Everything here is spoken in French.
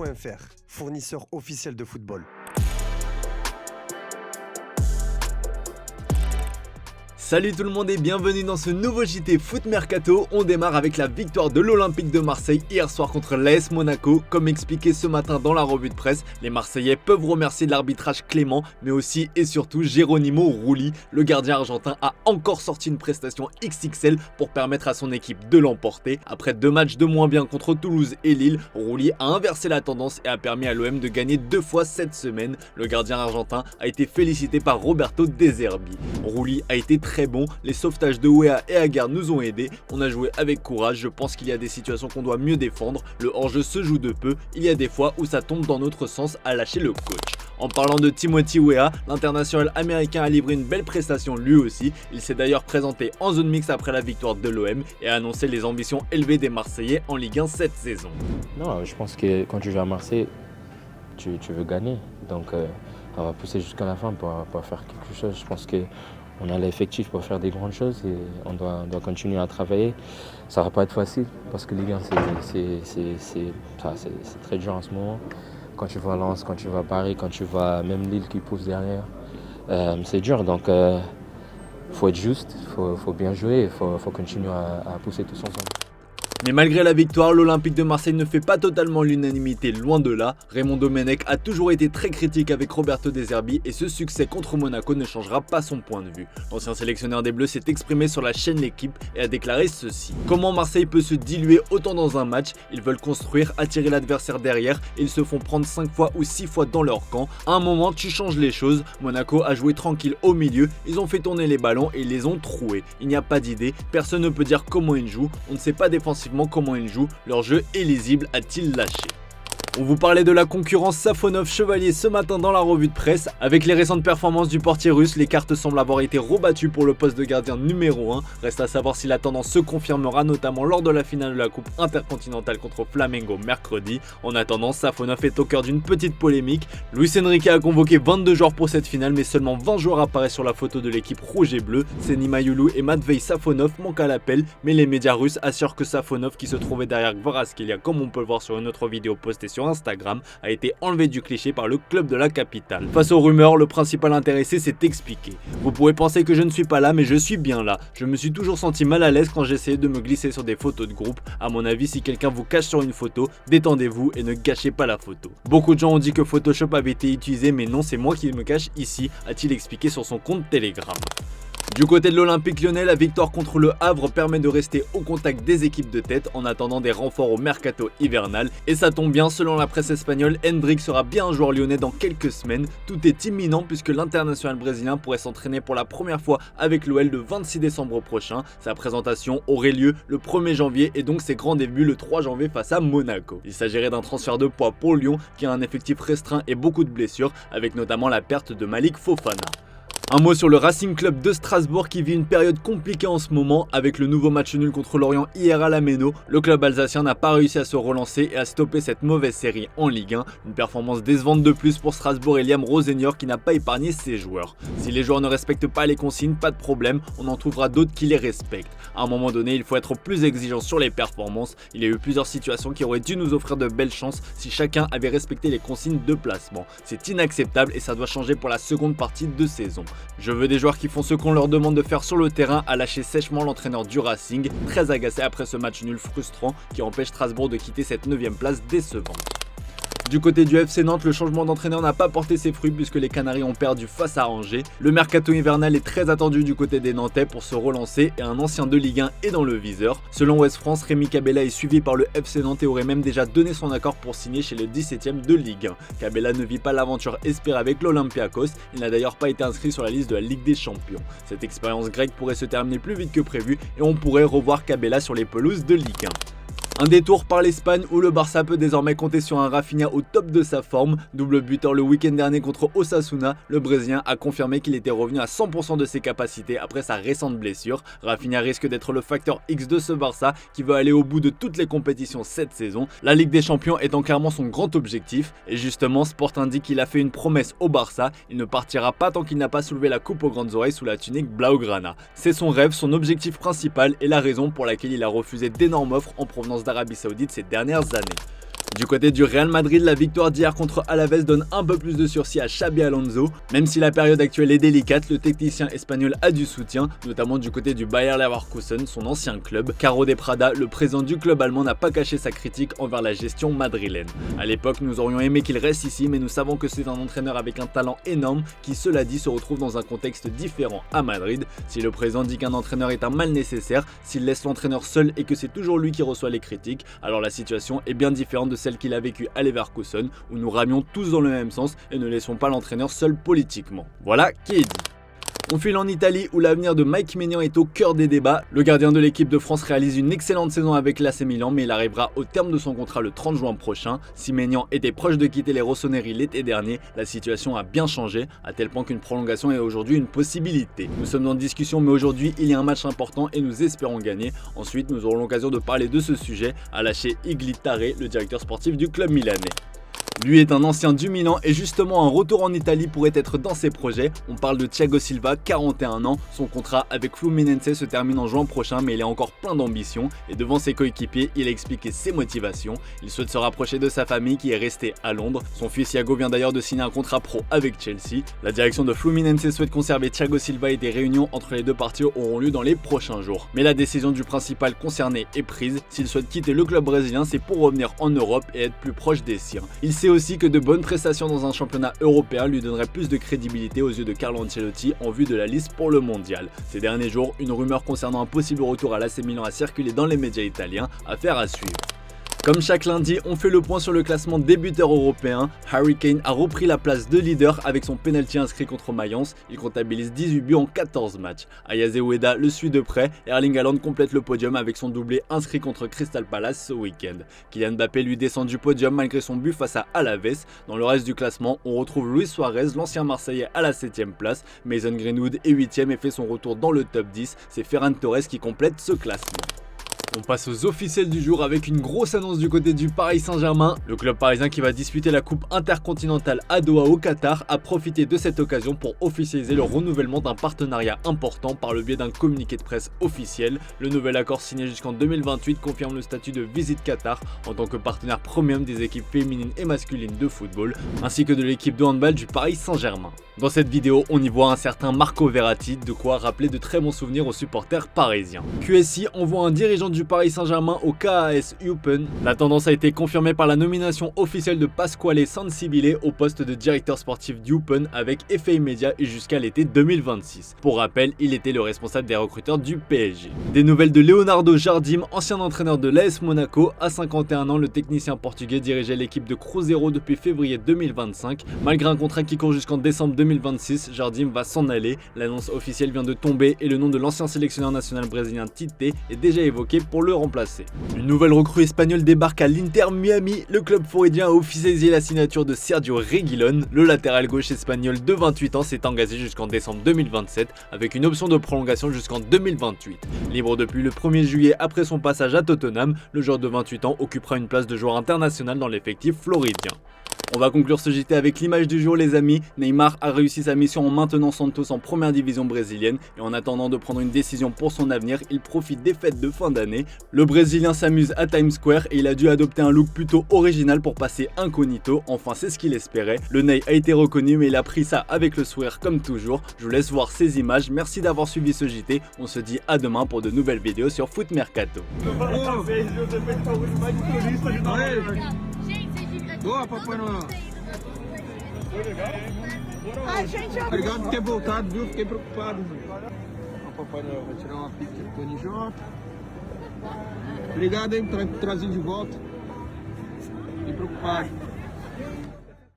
Foot.fr, fournisseur officiel de football. Salut tout le monde et bienvenue dans ce nouveau JT Foot Mercato. On démarre avec la victoire de l'Olympique de Marseille hier soir contre l'AS Monaco. Comme expliqué ce matin dans la revue de presse, les Marseillais peuvent remercier l'arbitrage clément, mais aussi et surtout Geronimo Rulli. Le gardien argentin a encore sorti une prestation XXL pour permettre à son équipe de l'emporter. Après 2 matchs de moins bien contre Toulouse et Lille, Rulli a inversé la tendance et a permis à l'OM de gagner 2 fois cette semaine. Le gardien argentin a été félicité par Roberto De Zerbi. Rulli a été très bon, les sauvetages de Weah et Aguerd nous ont aidés, on a joué avec courage, je pense qu'il y a des situations qu'on doit mieux défendre, le hors-jeu se joue de peu, il y a des fois où ça tombe dans notre sens, à lâcher le coach. En parlant de Timothy Weah, l'international américain a livré une belle prestation lui aussi, il s'est d'ailleurs présenté en zone mixte après la victoire de l'OM et a annoncé les ambitions élevées des Marseillais en Ligue 1 cette saison. Non, je pense que quand tu joues à Marseille, tu veux gagner, donc on va pousser jusqu'à la fin pour faire quelque chose, je pense que on a l'effectif pour faire des grandes choses et on doit continuer à travailler. Ça ne va pas être facile parce que Ligue 1, c'est très dur en ce moment. Quand tu vois Lens, quand tu vois Paris, quand tu vois même Lille qui pousse derrière, c'est dur. Donc il faut être juste, il faut bien jouer, il faut continuer à pousser tous ensemble. Mais malgré la victoire, l'Olympique de Marseille ne fait pas totalement l'unanimité, loin de là. Raymond Domenech a toujours été très critique avec Roberto De Zerbi et ce succès contre Monaco ne changera pas son point de vue. L'ancien sélectionneur des Bleus s'est exprimé sur la chaîne L'Équipe et a déclaré ceci. Comment Marseille peut se diluer autant dans un match? Ils veulent construire, attirer l'adversaire derrière et ils se font prendre 5 fois ou 6 fois dans leur camp. À un moment, tu changes les choses. Monaco a joué tranquille au milieu, ils ont fait tourner les ballons et ils les ont troués. Il n'y a pas d'idée, personne ne peut dire comment ils jouent, on ne sait pas défensivement comment ils jouent, leur jeu est lisible, a-t-il lâché. On vous parlait de la concurrence Safonov-Chevalier ce matin dans la revue de presse. Avec les récentes performances du portier russe, les cartes semblent avoir été rebattues pour le poste de gardien numéro 1. Reste à savoir si la tendance se confirmera, notamment lors de la finale de la Coupe intercontinentale contre Flamengo mercredi. En attendant, Safonov est au cœur d'une petite polémique. Luis Enrique a convoqué 22 joueurs pour cette finale, mais seulement 20 joueurs apparaissent sur la photo de l'équipe rouge et bleue. Seni Mayulu et Matvei Safonov manquent à l'appel, mais les médias russes assurent que Safonov, qui se trouvait derrière Kvaratskhelia, comme on peut le voir sur une autre vidéo postée sur Instagram, a été enlevé du cliché par le club de la capitale. Face aux rumeurs, le principal intéressé s'est expliqué. Vous pouvez penser que je ne suis pas là, mais je suis bien là. Je me suis toujours senti mal à l'aise quand j'essayais de me glisser sur des photos de groupe. À mon avis, si quelqu'un vous cache sur une photo, détendez-vous et ne gâchez pas la photo. Beaucoup de gens ont dit que Photoshop avait été utilisé, mais non, c'est moi qui me cache ici, a-t-il expliqué sur son compte Telegram. Du côté de l'Olympique Lyonnais, la victoire contre le Havre permet de rester au contact des équipes de tête en attendant des renforts au mercato hivernal. Et ça tombe bien, selon la presse espagnole, Hendrick sera bien un joueur lyonnais dans quelques semaines. Tout est imminent puisque l'international brésilien pourrait s'entraîner pour la première fois avec l'OL le 26 décembre prochain. Sa présentation aurait lieu le 1er janvier et donc ses grands débuts le 3 janvier face à Monaco. Il s'agirait d'un transfert de poids pour Lyon qui a un effectif restreint et beaucoup de blessures, avec notamment la perte de Malik Fofana. Un mot sur le Racing Club de Strasbourg qui vit une période compliquée en ce moment avec le nouveau match nul contre Lorient hier à la Méno. Le club alsacien n'a pas réussi à se relancer et à stopper cette mauvaise série en Ligue 1. Une performance décevante de plus pour Strasbourg et Liam Rosenior qui n'a pas épargné ses joueurs. Si les joueurs ne respectent pas les consignes, pas de problème, on en trouvera d'autres qui les respectent. À un moment donné, il faut être plus exigeant sur les performances. Il y a eu plusieurs situations qui auraient dû nous offrir de belles chances si chacun avait respecté les consignes de placement. C'est inacceptable et ça doit changer pour la seconde partie de saison. Je veux des joueurs qui font ce qu'on leur demande de faire sur le terrain, a lâché sèchement l'entraîneur du Racing, très agacé après ce match nul frustrant qui empêche Strasbourg de quitter cette 9e place décevante. Du côté du FC Nantes, le changement d'entraîneur n'a pas porté ses fruits puisque les Canaries ont perdu face à Angers. Le mercato hivernal est très attendu du côté des Nantais pour se relancer et un ancien de Ligue 1 est dans le viseur. Selon Ouest France, Rémi Cabella est suivi par le FC Nantes et aurait même déjà donné son accord pour signer chez le 17e de Ligue 1. Cabella ne vit pas l'aventure espérée avec l'Olympiakos, il n'a d'ailleurs pas été inscrit sur la liste de la Ligue des Champions. Cette expérience grecque pourrait se terminer plus vite que prévu et on pourrait revoir Cabella sur les pelouses de Ligue 1. Un détour par l'Espagne où le Barça peut désormais compter sur un Rafinha au top de sa forme. Double buteur le week-end dernier contre Osasuna, le Brésilien a confirmé qu'il était revenu à 100% de ses capacités après sa récente blessure. Rafinha risque d'être le facteur X de ce Barça qui veut aller au bout de toutes les compétitions cette saison. La Ligue des Champions étant clairement son grand objectif. Et justement, Sport indique qu'il a fait une promesse au Barça. Il ne partira pas tant qu'il n'a pas soulevé la coupe aux grandes oreilles sous la tunique Blaugrana. C'est son rêve, son objectif principal et la raison pour laquelle il a refusé d'énormes offres en provenance d'Arabie Saoudite ces dernières années. Du côté du Real Madrid, la victoire d'hier contre Alaves donne un peu plus de sursis à Xabi Alonso. Même si la période actuelle est délicate, le technicien espagnol a du soutien, notamment du côté du Bayer Leverkusen, son ancien club. Caro de Prada, le président du club allemand, n'a pas caché sa critique envers la gestion madrilène. À l'époque, nous aurions aimé qu'il reste ici, mais nous savons que c'est un entraîneur avec un talent énorme qui, cela dit, se retrouve dans un contexte différent à Madrid. Si le président dit qu'un entraîneur est un mal nécessaire, s'il laisse l'entraîneur seul et que c'est toujours lui qui reçoit les critiques, alors la situation est bien différente de celle qu'il a vécue à Leverkusen, où nous ramions tous dans le même sens et ne laissons pas l'entraîneur seul politiquement. Voilà qui est dit. On file en Italie où l'avenir de Mike Maignan est au cœur des débats. Le gardien de l'équipe de France réalise une excellente saison avec l'AC Milan, mais il arrivera au terme de son contrat le 30 juin prochain. Si Maignan était proche de quitter les Rossoneri l'été dernier, la situation a bien changé, à tel point qu'une prolongation est aujourd'hui une possibilité. Nous sommes en discussion, mais aujourd'hui il y a un match important et nous espérons gagner. Ensuite, nous aurons l'occasion de parler de ce sujet à lâcher Iglitare, le directeur sportif du club milanais. Lui est un ancien du Milan et justement un retour en Italie pourrait être dans ses projets. On parle de Thiago Silva, 41 ans. Son contrat avec Fluminense se termine en juin prochain, mais il est encore plein d'ambition. Et devant ses coéquipiers, il a expliqué ses motivations. Il souhaite se rapprocher de sa famille qui est restée à Londres. Son fils Iago vient d'ailleurs de signer un contrat pro avec Chelsea. La direction de Fluminense souhaite conserver Thiago Silva et des réunions entre les deux parties auront lieu dans les prochains jours. Mais la décision du principal concerné est prise. S'il souhaite quitter le club brésilien, c'est pour revenir en Europe et être plus proche des siens. Il sait aussi que de bonnes prestations dans un championnat européen lui donneraient plus de crédibilité aux yeux de Carlo Ancelotti en vue de la liste pour le mondial. Ces derniers jours, une rumeur concernant un possible retour à l'AC Milan a circulé dans les médias italiens, affaire à suivre. Comme chaque lundi, on fait le point sur le classement des buteurs européens. Harry Kane a repris la place de leader avec son penalty inscrit contre Mayence. Il comptabilise 18 buts en 14 matchs. Ayase Ueda le suit de près. Erling Haaland complète le podium avec son doublé inscrit contre Crystal Palace ce week-end. Kylian Mbappé lui descend du podium malgré son but face à Alaves. Dans le reste du classement, on retrouve Luis Suarez, l'ancien Marseillais, à la 7ème place. Mason Greenwood est 8ème et fait son retour dans le top 10. C'est Ferran Torres qui complète ce classement. On passe aux officiels du jour avec une grosse annonce du côté du Paris Saint-Germain. Le club parisien qui va disputer la coupe intercontinentale à Doha au Qatar a profité de cette occasion pour officialiser le renouvellement d'un partenariat important par le biais d'un communiqué de presse officiel. Le nouvel accord signé jusqu'en 2028 confirme le statut de Visit Qatar en tant que partenaire premium des équipes féminines et masculines de football, ainsi que de l'équipe de handball du Paris Saint-Germain. Dans cette vidéo, on y voit un certain Marco Verratti, de quoi rappeler de très bons souvenirs aux supporters parisiens. QSI envoie un dirigeant du Paris Saint-Germain au KAS Eupen. La tendance a été confirmée par la nomination officielle de Pasquale Sansibile au poste de directeur sportif d'Eupen avec effet immédiat et jusqu'à l'été 2026. Pour rappel, il était le responsable des recruteurs du PSG. Des nouvelles de Leonardo Jardim, ancien entraîneur de l'AS Monaco. À 51 ans, le technicien portugais dirigeait l'équipe de Cruzeiro depuis février 2025. Malgré un contrat qui court jusqu'en décembre 2026, Jardim va s'en aller. L'annonce officielle vient de tomber et le nom de l'ancien sélectionneur national brésilien Tite est déjà évoqué pour le remplacer. Une nouvelle recrue espagnole débarque à l'Inter Miami. Le club floridien a officialisé la signature de Sergio Reguilón. Le latéral gauche espagnol de 28 ans s'est engagé jusqu'en décembre 2027 avec une option de prolongation jusqu'en 2028. Libre depuis le 1er juillet après son passage à Tottenham, le joueur de 28 ans occupera une place de joueur international dans l'effectif floridien. On va conclure ce JT avec l'image du jour les amis. Neymar a réussi sa mission en maintenant Santos en première division brésilienne et en attendant de prendre une décision pour son avenir, il profite des fêtes de fin d'année. Le Brésilien s'amuse à Times Square et il a dû adopter un look plutôt original pour passer incognito, enfin c'est ce qu'il espérait. Le Ney a été reconnu mais il a pris ça avec le sourire comme toujours. Je vous laisse voir ces images, merci d'avoir suivi ce JT, on se dit à demain pour de nouvelles vidéos sur Foot Mercato. Boa, Papai Noel. Obrigado por ter voltado, viu? Fiquei preocupado. Ó, Papai Noel, vai tirar uma pique do Tony J. Obrigado, hein, por trazer de volta. Fiquei preocupado.